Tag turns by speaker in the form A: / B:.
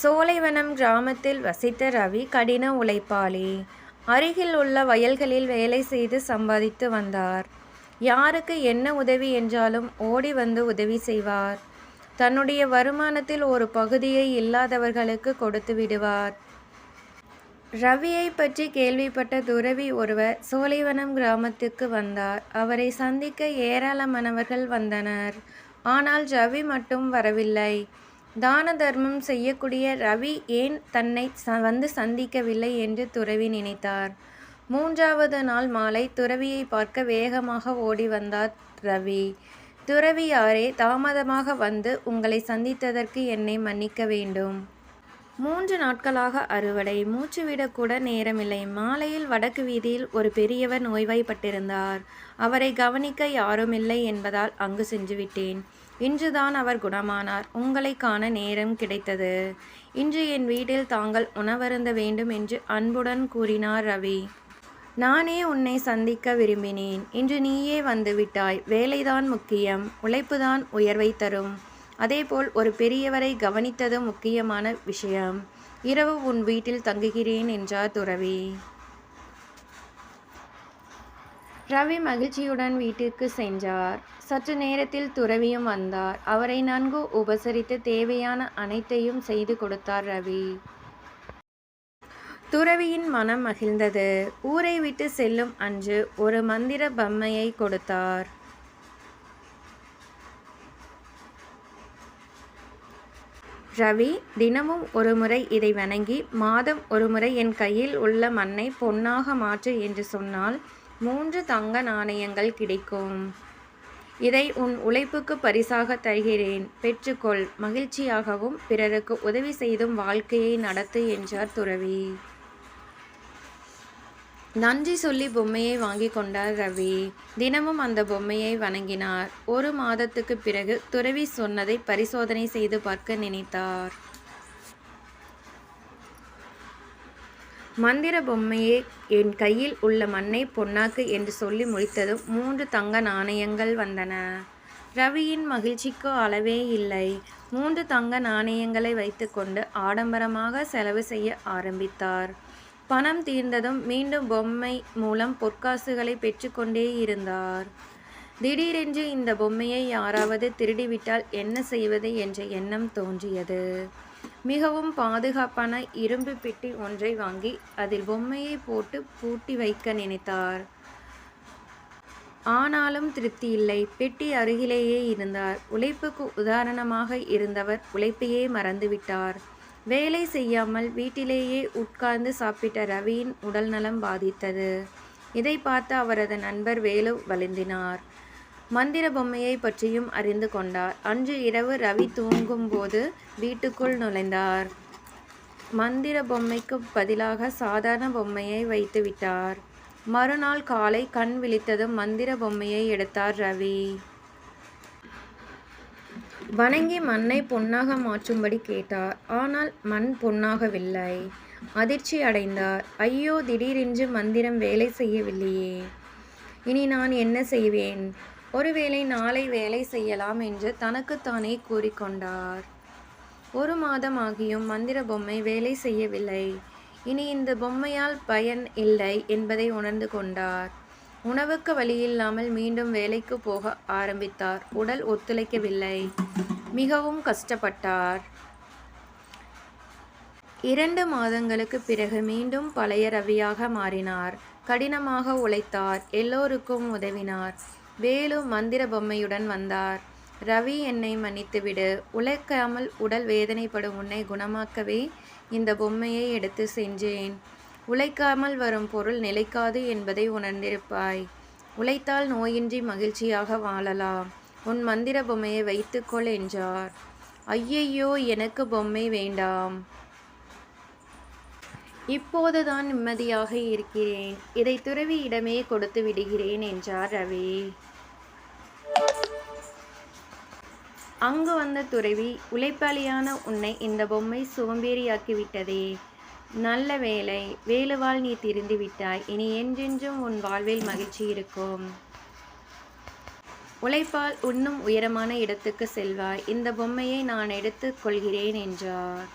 A: சோலைவனம் கிராமத்தில் வசித்த ரவி கடின உழைப்பாளி. அருகில் உள்ள வயல்களில் வேலை செய்து சம்பாதித்து வந்தார். யாருக்கு என்ன உதவி என்றாலும் ஓடி வந்து உதவி செய்வார். தன்னுடைய வருமானத்தில் ஒரு பகுதியை இல்லாதவர்களுக்கு கொடுத்து விடுவார். ரவியை பற்றி கேள்விப்பட்ட துறவி ஒருவர் சோலைவனம் கிராமத்துக்கு வந்தார். அவரை சந்திக்க ஏராளமானவர்கள் வந்தனர். ஆனால் ரவி மட்டும் வரவில்லை. தான தர்மம் செய்யக்கூடிய ரவி ஏன் தன்னை வந்து சந்திக்கவில்லை என்று துறவி நினைத்தார். 3வது நாள் மாலை துறவியை பார்க்க வேகமாக ஓடி வந்தார் ரவி. துறவியாரே, தாமதமாக வந்து உங்களை சந்தித்ததற்கு என்னை மன்னிக்க வேண்டும். 3 நாட்களாக அறுவடை, மூச்சுவிடக்கூட நேரமில்லை. மாலையில் வடக்கு வீதியில் ஒரு பெரியவர் நோய்வாய்ப்பட்டிருந்தார். அவரை கவனிக்க யாருமில்லை என்பதால் அங்கு சென்றுவிட்டேன். இன்றுதான் அவர் குணமானார். உங்களை காண நேரம் கிடைத்தது. இன்று என் வீட்டில் தாங்கள் உணவருந்த வேண்டும் என்று அன்புடன் கூறினார் ரவி. நானே உன்னை சந்திக்க விரும்பினேன். இன்று நீயே வந்துவிட்டாய். வேலைதான் முக்கியம், உழைப்புதான் உயர்வை தரும். அதேபோல் ஒரு பெரியவரை கவனித்தது முக்கியமான விஷயம். இரவு உன் வீட்டில் தங்குகிறேன் என்றார் துறவி. ரவி மகிழ்ச்சியுடன் வீட்டிற்கு சென்றார். சற்று நேரத்தில் துறவியும் வந்தார். அவரை நன்கு உபசரித்து தேவையான அனைத்தையும் செய்து கொடுத்தார் ரவி. துறவியின் மனம் மகிழ்ந்தது. ஊரை விட்டு செல்லும் அன்று ஒரு மந்திர பொம்மையை கொடுத்தார். ரவி, தினமும் ஒரு முறை இதை வணங்கி மாதம் ஒரு முறை என் கையில் உள்ள மண்ணை பொன்னாக மாற்று என்று சொன்னால் 3 தங்க நாணயங்கள் கிடைக்கும். இதை உன் உழைப்புக்கு பரிசாக தருகிறேன். பெற்றுக்கொள். மகிழ்ச்சியாகவும் பிறருக்கு உதவி செய்தும் வாழ்க்கையை நடத்து என்றார் துறவி. நன்றி சொல்லி பொம்மையை வாங்கி கொண்டார் ரவி. தினமும் அந்த பொம்மையை வணங்கினார். 1 மாதத்துக்கு பிறகு துறவி சொன்னதை பரிசோதனை செய்து பார்க்க நினைத்தார். மந்திர பொம்மையே என் கையில் உள்ள மண்ணை பொன்னாக்கு என்று சொல்லி முடித்ததும் 3 தங்க நாணயங்கள் வந்தன. ரவியின் மகிழ்ச்சிக்கு அளவே இல்லை. 3 தங்க நாணயங்களை வைத்துக்கொண்டு ஆடம்பரமாக செலவு செய்ய ஆரம்பித்தார். பணம் தீர்ந்ததும் மீண்டும் பொம்மை மூலம் பொற்காசுகளை பெற்றுக்கொண்டே இருந்தார். திடீரென்று இந்த பொம்மையை யாராவது திருடிவிட்டால் என்ன செய்வது என்ற எண்ணம் தோன்றியது. மிகவும் பாதுகாப்பான இரும்பு பெட்டி ஒன்றை வாங்கி அதில் பொம்மையை போட்டு பூட்டி வைக்க நினைத்தார். ஆனாலும் திருப்தி இல்லை. பெட்டி அருகிலேயே இருந்தார். உழைப்புக்கு உதாரணமாக இருந்தவர் உழைப்பையே மறந்துவிட்டார். வேலை செய்யாமல் வீட்டிலேயே உட்கார்ந்து சாப்பிட்ட ரவியின் உடல்நலம் பாதித்தது. இதை பார்த்து அவரது நண்பர் வேலு வலிந்தினார். மந்திர பொம்மையை பற்றியும் அறிந்து கொண்டார். அன்று இரவு ரவி தூங்கும்போது வீட்டுக்குள் நுழைந்தார். மந்திர பொம்மைக்கு பதிலாக சாதாரண பொம்மையை வைத்து விட்டார். மறுநாள் காலை கண் விழித்ததும் மந்திர பொம்மையை எடுத்தார் ரவி. வணங்கி மண்ணை பொன்னாக மாற்றும்படி கேட்டார். ஆனால் மண் பொன்னாகவில்லை. அதிர்ச்சி அடைந்தார். ஐயோ, திடீரென்று மந்திரம் வேலை செய்யவில்லையே. இனி நான் என்ன செய்வேன்? ஒருவேளை நாளை வேலை செய்யலாம் என்று தனக்குத்தானே கூறிக்கொண்டார். 1 மாதம் ஆகியும் மந்திர பொம்மை வேலை செய்யவில்லை. இனி இந்த பொம்மையால் பயன் இல்லை என்பதை உணர்ந்து கொண்டார். உணவுக்கு வழியில்லாமல் மீண்டும் வேலைக்கு போக ஆரம்பித்தார். உடல் ஒத்துழைக்கவில்லை. மிகவும் கஷ்டப்பட்டார். 2 மாதங்களுக்கு பிறகு மீண்டும் பழைய ரவியாக மாறினார். கடினமாக உழைத்தார். எல்லோருக்கும் உதவினார். வேலு மந்திர பொம்மையுடன் வந்தார். ரவி, என்னை மன்னித்துவிடு. உழைக்காமல் உடல் வேதனைப்படும் உன்னை குணமாக்கவே இந்த பொம்மையை எடுத்து சென்றேன். உழைக்காமல் வரும் பொருள் நிலைக்காது என்பதை உணர்ந்திருப்பாய். உழைத்தால் நோயின்றி மகிழ்ச்சியாக வாழலாம். உன் மந்திர பொம்மையை வைத்துக்கொள் என்றார். ஐயையோ, எனக்கு பொம்மை வேண்டாம். இப்போதுதான் நிம்மதியாக இருக்கிறேன். இதை துறவியிடமே கொடுத்து விடுகிறேன் என்றார் ரவி. அங்கு வந்த துறவி, உழைப்பாளியான உன்னை இந்த பொம்மை சோம்பேறியாக்கிவிட்டதே. நல்ல வேலை, வேலுவால் நீ திரிந்து விட்டாய். இனி என்றென்றும் உன் வாழ்வில் மகிழ்ச்சி இருக்கும். உழைப்பால் இன்னும் உயரமான இடத்துக்கு செல்வாய். இந்த பொம்மையை நான் எடுத்துக் கொள்கிறேன் என்றார்.